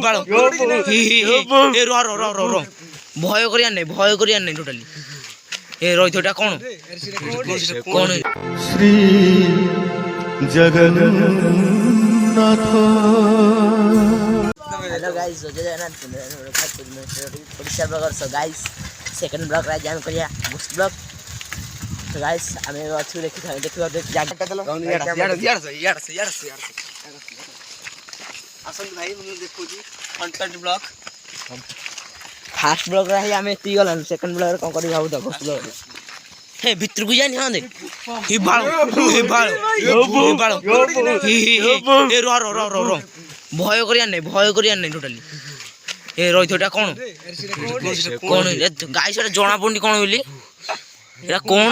ବାଳ ଏ ର ର ର ର ର ଭୟ କରିଆ ନାହିଁ ଟୋଟାଲି ଏ ରହିଥିବ ଏଟା କଣ କଣ ଶ୍ରୀ ଜଗନ୍ନାଥ। हेलो गाइस जय Jagannath Odisha blogger so guys second blog आज हम करिया बुक्स ब्लॉग तो गाइस हमें अच्छी देखिबा जाटा चलो यार से आसन भाई हम देखो जी कंटेंट ब्लॉग फर्स्ट ब्लॉग रही हमें ती गलन सेकंड ब्लॉग कोन करी भाउ त बुक्स ब्लॉग हे भितर को जानी हां दे हे बाळ ए रो ভয় করিয়া নাই টোটালি এ রইথ এটা কোন গাইস এটা জଣା পড়নি কোন হইলি এটা কোন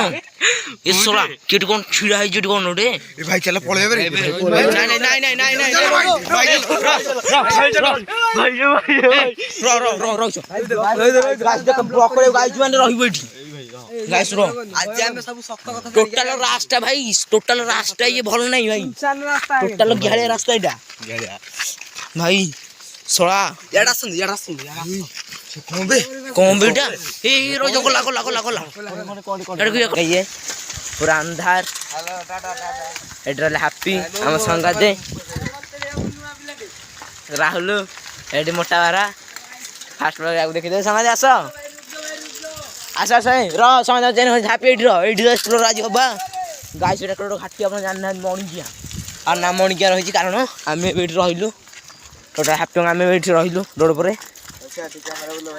এ সোলা কেটি কোন ছিড়া হই যেটি কোন ওটে এ ভাই চলে পড়ে যাবে রে নাই ভাই গাইস দেখ ব্লক করে গাইস মানে রহিব এটি গাইস র আজ আমি সব সত্য কথা টোটাল রাস্তা ভাই টোটাল রাস্তা ইয়ে ভালো নাই ভাই টোটাল গিহাড়ে রাস্তা এটা ভাই সোলা ইয়াড়া শুন কম বেটা এই রোজ গলা এটা কি ये पूरा अंधार एड्रल हैप्पी हम संगाते राहुल एडी मोटा वाला फास्ट ब्लॉग देखि दे समाज आसो र समाज जेन हैप्पी एडी एक्सप्लोर आज होबा गाइस एटा करो घाटी अपन जानना मणिकिया और नाम मणिकिया रही कारण आमे एडी रहिलु टोटल हैप्पी आमे एडी रहिलु रोड पर अच्छा ठीक है बोलो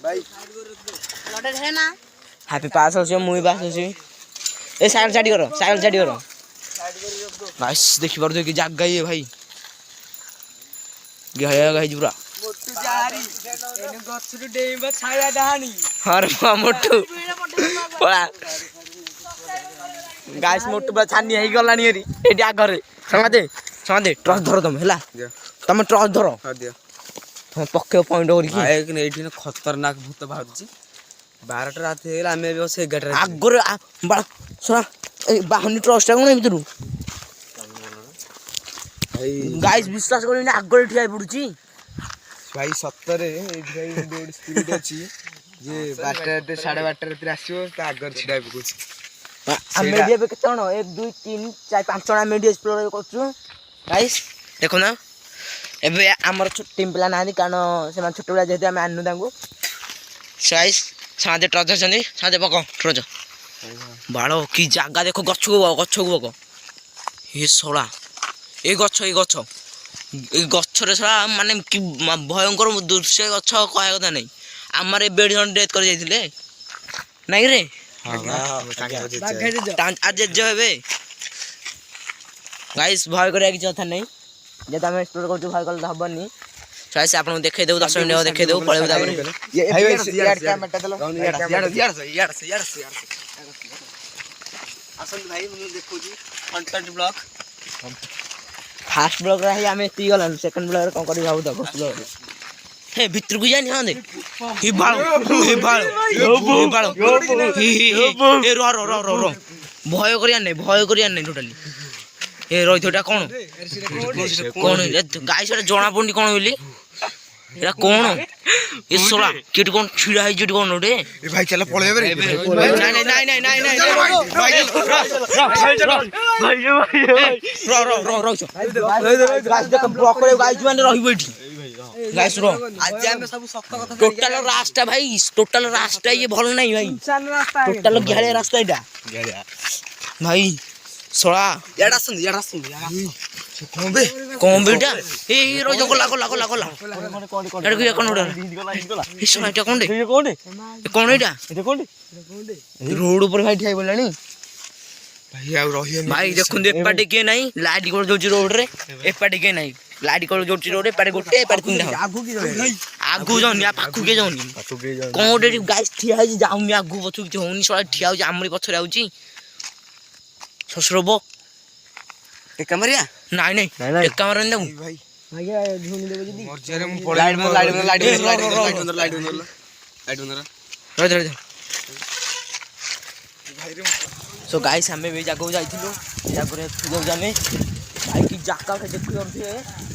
भाई लड़े है ना हैप्पी पास हो मुई पास हो ए साइड करो गाइस देखि पार कि जाग गई है भाई गाइस पूरा मोटू जारी एनु गछरु डेइबा छाया डाहानी अरे मोटू पळा गाइस मोटू बा छानी हेई गलानी एरी एडी आगरे समादे ट्रस्ट धरो तुम हैला तुम ट्रस्ट धरो हां दिया तुम पक्के पॉइंट और की एक ने एठी खतरनाक भूत बाहरची 12टा रात हेला आमे बस 11टा आगरे बड़ा सुना ए बाहनी ट्रस्ट कोन भितरु भाई गाइस विश्वास करिना आगरे ठिया पडुची भाई सत्तरे एठी भाई रोड स्पीड अछि जे 12टा 12:30 रात आसीओ ता आगर छिडा पकुछ हमें भी केते जण 1 2 3 4 5 जण हमें एक्सप्लोर करछु गाइस देखो ना एबे हमर टीम प्लान आनी कारण से मान छोट बला जेते हम आनु दांगु गाइस सादे ट्रजर जनी सादे पको ट्रजर बाळो की जागा देखो गच्छ को पको हे सोला ए गच्छ ए गच्छ रे सोला माने की भयंकर दृश्य गच्छ कहया कथा नै हमर ए बेड जन डेथ कर जाइथिले नै रे आज जो हेबे गाइस भय करे कि कथा नै जे हम एक्सप्लोर करछु भय करले हबनी गाइस आपन देखे देउ 10 मिनिट देखे देउ पळे उदा करे भाई यार कैमरा दलो यार से आसन भाई हम देखो जी कंटेंट ब्लॉग फर्स्ट ब्लॉग रही हमें ती गलन सेकंड ब्लॉग कोन करी भाउ त फर्स्ट ब्लॉग हे भीतर को जानी हां दे हे बाळ ए रो भय करिया नहीं टोटाली ए रहिथो एटा कोन गाइस एटा जଣା पड़नी कोन होली एटा कोन ए सोला केटी कोन छिड़ा हई जेटी कोन ओटे ए भाई चले पळे जाबे रे नहीं गाइस देख ब्लॉक करे गाइस माने रहिबो एठी गाइस रो आज हम सब सत्य କଥା टोटल रास्ता भाई टोटल रास्ता ये भलो नहीं भाई टोटल गहरे रास्ता एटा भाई सोला याडा सुन कौन बेटा ए रोज गला एटा की कोन ओडा ए सोला एटा कोन कोन एटा रोड ऊपर भाई ठाई बोलानी भाई आ रही भाई देखुन दे पाटे के नहीं लाइट को जोची रोड रे ए पाटे के नहीं लाइट को जोची रोड पाटे गोटे पाटे तीन आगु जाउनी आ पाखु के जाउनी कोडे गाइस ठिया है जाउनी आगु पछु कि होनी सोला ठिया हो हमरी पछरे आउची ससुरबो ए कमरिया नहीं एक कमरा नहीं देबू भाई आगे धुनी देबो जदी मरजे रे मु लाइट बंदर सो गाइस हमें भी जागो जाइथिलु जागरे जाने भाई की ଜାଗା ଦେଖୁଛନ୍ତି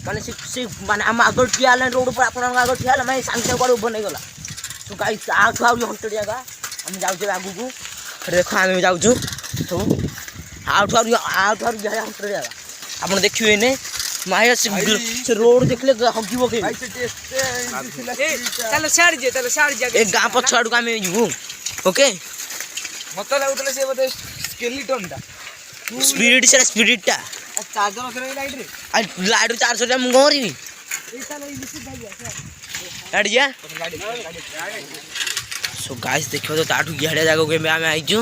ମାନେ ସେ ମାନେ ଆମ ଆଗରୁ ଠିଆ ହେଲା ରୋଡ଼ ଉପରେ ଆପଣଙ୍କ ଆଗରୁ ଠିଆ ହେଲା ମାନେ ସାଙ୍ଗେ ସାଙ୍ଗେ କୁଆଡ଼େ ଉଭର ନେଇଗଲା। ତ ଗାଇସ୍ ଆଠୁ ଆହୁରି 100 ଜାଗା ଆମେ ଯାଉଛୁ ଆଗକୁ ଦେଖ ଆମେ ଯାଉଛୁ ସବୁ ଆଠୁ ଆହୁରି 100 ଜାଗା ଆପଣ ଦେଖିବେନି ମାୟ ସେ ରୋଡ଼ ଦେଖିଲେ ହଗିବ କି ଏ ଗାଁ ପଛ ଆଡ଼କୁ ଆମେ ଯିବୁ ଓକେ। ମତେ ଲାଗୁଥିଲା ସେ ବୋଧେ ସ୍କେଲିଟନଟା ସ୍ପିରିଟ୍ ସେଟା ସ୍ପିରିଟ୍ଟା ଚାର୍ଜର ଅଛି ନା ଲାଇଟରେ ଲାଇଟ୍ରୁ ଚାର୍ଜ ସରିଲା ମୁଁ କ'ଣ କରିବି ଗାଡ଼ି ସୋ ଗାଇସ୍ ଦେଖିବ ତ ତାଠୁ ଇଆଡ଼ିଆ ଜାଗାକୁ ଏବେ ଆମେ ଆଇଛୁ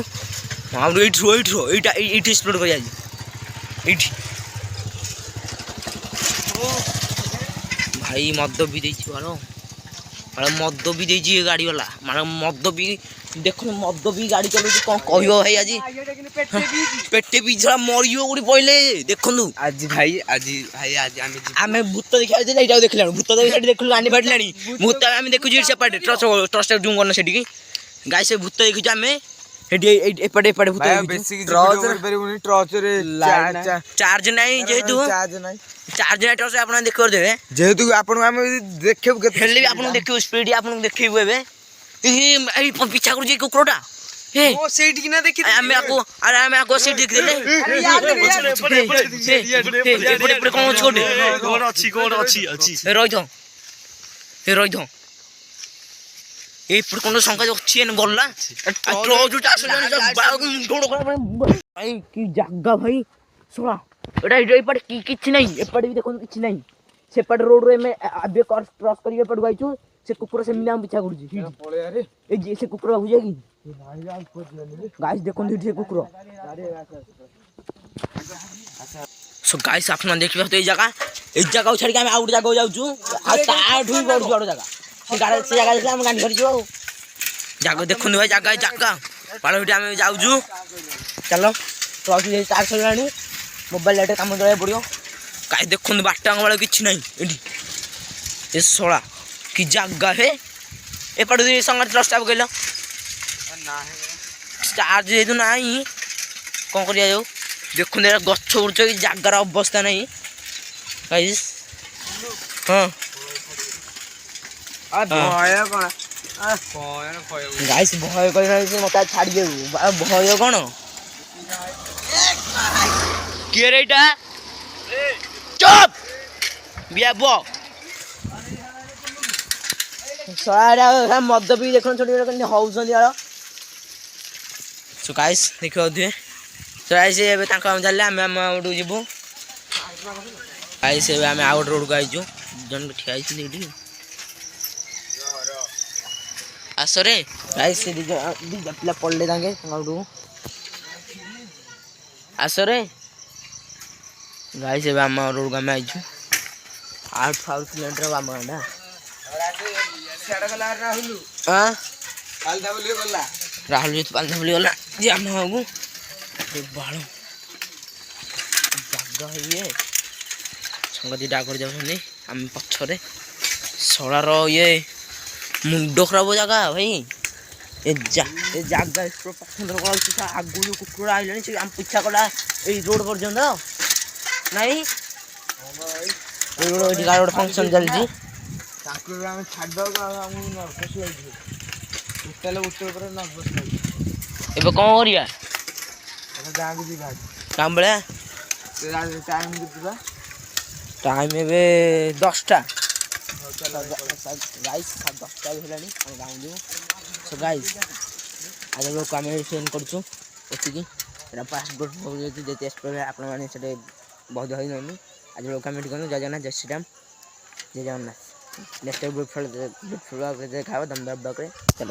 ଏଇଠି ଏକ୍ସପ୍ଲୋର କରି ଆଜି ଏଇଠି ଭାଇ ମଦ ବି ଦେଇଛି ମଦ ବି ଦେଇଛି ଏ ଗାଡ଼ି ବାଲା ମାନେ ମଦ ବି ଦେଖୁନ ମଦ ବି ଗାଡ଼ି ଚଲାଉଛି କ'ଣ କହିବ ଭାଇ ଆଜି ପେଟେ ବି ଛଡ଼ା ମରିବ କୋଉଠି ପଇଲେ ଦେଖନ୍ତୁ ଆମେ ଭୂତ ଦେଖିବାକୁ ଯାଇଥିଲେ ଏଇଟାକୁ ଦେଖିଲାଣି ଭୂତ ସେଠି ଦେଖିଲୁ ଆଣି ଫାଟିଲାଣି ଭୂତ ଆମେ ଦେଖୁଛୁ ସେପଟେ ଟର୍ଚ୍ଚ ଜୁମ୍ କରନା ସେଠିକି ଗାଈ ସେ ଭୂତ ଦେଖୁଛୁ ଆମେ ସେଠି ଏପଟେ ଭୂତ ଚାର୍ଜ ନାହିଁ ଯେହେତୁ ଚାର୍ଜ ନାହିଁ ଟର୍ଚ୍ଚ ଆପଣ ଦେଖିପାରିଦେବେ ଯେହେତୁ ଆପଣଙ୍କୁ ଆମେ ଦେଖିବୁ ହେଲେ ବି ଆପଣଙ୍କୁ ଦେଖିବୁ ସ୍ପିଡ ଆପଣଙ୍କୁ ଦେଖେଇବୁ ଏବେ ଏଇ ପିଛା କରୁଛି କୁକୁରଟା ସେଇଠି କିନା ଦେଖି ଆମେ ଆକୁ ସେଇଠି ଦେଖିଦେଲେ କ'ଣ ଅଛି ଗୋଟେ ରହିଥ ଏଇପଟେ କ'ଣ ସଂଖ୍ୟା ଅଛି ଗଲା କି ଜାଗା ଭାଇ ଶୁଣ ଏଇଟା ଏପଟେ କିଛି ନାହିଁ ଏପଟେ ବି ଦେଖନ୍ତୁ କିଛି ନାହିଁ ସେପଟେ ରୋଡରେ ଆମେ ଏବେ କ୍ରସ୍ କରିକି ଏପଟକୁ ଆଇଛୁ ସେ କୁକୁର ସେମିତି ଆମ ପିଛା କରୁଛି ଏଇ ସେ କୁକୁର ଭାବୁଛି କି ଗାଇସ୍ ଦେଖନ୍ତୁ ଏଠି କୁକୁର ସୋ ଗାଇସ୍ ଆପଣ ଦେଖିବା ତ ଏଇ ଜାଗାକୁ ଛାଡ଼ିକି ଆମେ ଆଉ ଗୋଟେ ଜାଗାକୁ ଯାଉଛୁ ଆଉ ତାଠୁ ବି ବଢ଼ୁଛୁ ବଡ଼ ଜାଗା ସେ ଜାଗା ଦେଖିଲେ ଆମେ ଗାଣ୍ଡି ଧରିଯିବ ଆଉ ଜାଗା ଦେଖନ୍ତୁ ଭାଇ ଜାଗା ପାଳ ଏଠି ଆମେ ଯାଉଛୁ ଚାଲ ଟର୍ଚ୍ଚ ଚାର୍ଜ ସରିଲାଣି ମୋବାଇଲ ଲାଇଟ୍ରେ କାମ ଚଳାଇବାକୁ ପଡ଼ିବ ଗାଈ ଦେଖନ୍ତୁ ବାଟାଙ୍କ ବେଳେ କିଛି ନାହିଁ ଏଠି ଏ ଶଳା କି ଜାଗା ହେ ଏପଟେ ସାଙ୍ଗରେ ଦଶଟା ପକେଇଲ ଚାର୍ଜ ଯେହେତୁ ନାହିଁ କ'ଣ କରିବା ଯାଉ ଦେଖନ୍ତୁ ଏଇଟା ଗଛ ଗୁଛ କି ଜାଗାର ଅବସ୍ଥା ନାହିଁ ଗାଇସ୍ ହଁ ଗାଇସ୍ ଭୟ କରିନାହାନ୍ତି ମତେ ଛାଡ଼ି ଦେବୁ ଭୟ କ'ଣ କିଏ ରେ ଏଇଟା ଚୁପ୍ ବିଆ ବୁଅ ମଦ ବି ଦେଖୁନ ଛୋଟ କେମିତି ହଉଛନ୍ତି ଆଳ ସୋ ଗାଇସ୍ ଦେଖିବେ ସୋ ଗାଇସ୍ ଏବେ ତାଙ୍କ ଆମେ ଚାଲିଲେ ଆମେ ଆମ ଗୋଟକୁ ଯିବୁ ଗାଇସ୍ ଏବେ ଆମେ ଆଉ ଗୋଟେ ରୋଡ଼କୁ ଆଇଛୁ ଜଣକୁ ଠିଆ ହେଇଛନ୍ତି ଏଇଠି ଆସରେ ଗାଇସ୍ ସେ ଦିଟା ପିଲା ପଡ଼ିଲେ ତାଙ୍କେ ତାଙ୍କ ଗୋଟକୁ ଆସରେ ଗାଇସ୍ ଏବେ ଆମ ରୋଡ଼କୁ ଆମେ ଆଇଛୁ 8 କିଲୋମିଟର ଆମ ଗାଁଟା ରାହୁଲ ଯେହେତୁ ପାଲଧା ବୋଲି ଗଲା ଯେ ଆମ ଗାଁକୁ ବାଳ ଜାଗା ଇଏ ସଙ୍ଗ ଦୁଇଟା ଆଗରେ ଯାଉଛନ୍ତି ଆମେ ପଛରେ ଶଳାର ଇଏ ମୁଣ୍ଡ ଖରାପ ଜାଗା ଭାଇ ଏ ଜାଗା ଆଗରୁ କୁକୁର ଆଇଲାଣି ସେ ଆମ ପିଛା କଲା ଏଇ ରୋଡ଼ ପର୍ଯ୍ୟନ୍ତ ନାଇଁ ଏଇ ରୋଡ଼ ଏଠି କାହାର ଗୋଟେ ଫଙ୍କସନ୍ ଚାଲିଛି ତାଙ୍କୁ ଆମେ ଛାଡ଼ିଦେବାକୁ ଆମକୁ ନର୍ଭସ୍ ଲାଗିବ ଟୋଟାଲ ଗୋଟେ ଉପରେ ନର୍ଭସ୍ ଲାଗିବ ଏବେ କ'ଣ କରିବା ଗାଁକୁ ଯିବା କାମ ଭଳିଆ ଟାଇମ୍କୁ ଯିବା ଟାଇମ୍ ଏବେ 10ଟା ଗାଇସ୍ 10ଟା ବି ହେଲାଣି ଆମେ ଗାଁକୁ ଯିବୁ ସୋ ଗାଇସ୍ ଆଜି ଲୋକ ଆମେ ସେଣ୍ଡ କରୁଛୁ ଏତିକି ଏଇଟା ପାସପୋର୍ଟ ଯେତେ ଏକ୍ସପ୍ଲୋର ଆପଣମାନେ ସେଠି ବହୁତ ହେଇନାହାନ୍ତି ଆଜି ଲୋକ ଆମେ ଏଠି କରୁ ଜୟ ଜଗନ୍ନାଥ ଜୟ ଶ୍ରୀରାମ ଜୟ ଜଗନ୍ନାଥ ନେକ୍ସଟ ବୁଟ୍ ଫଳ ଦେଖା ହେବ ଦମଦାର ବ୍ଲକରେ ଚାଲ।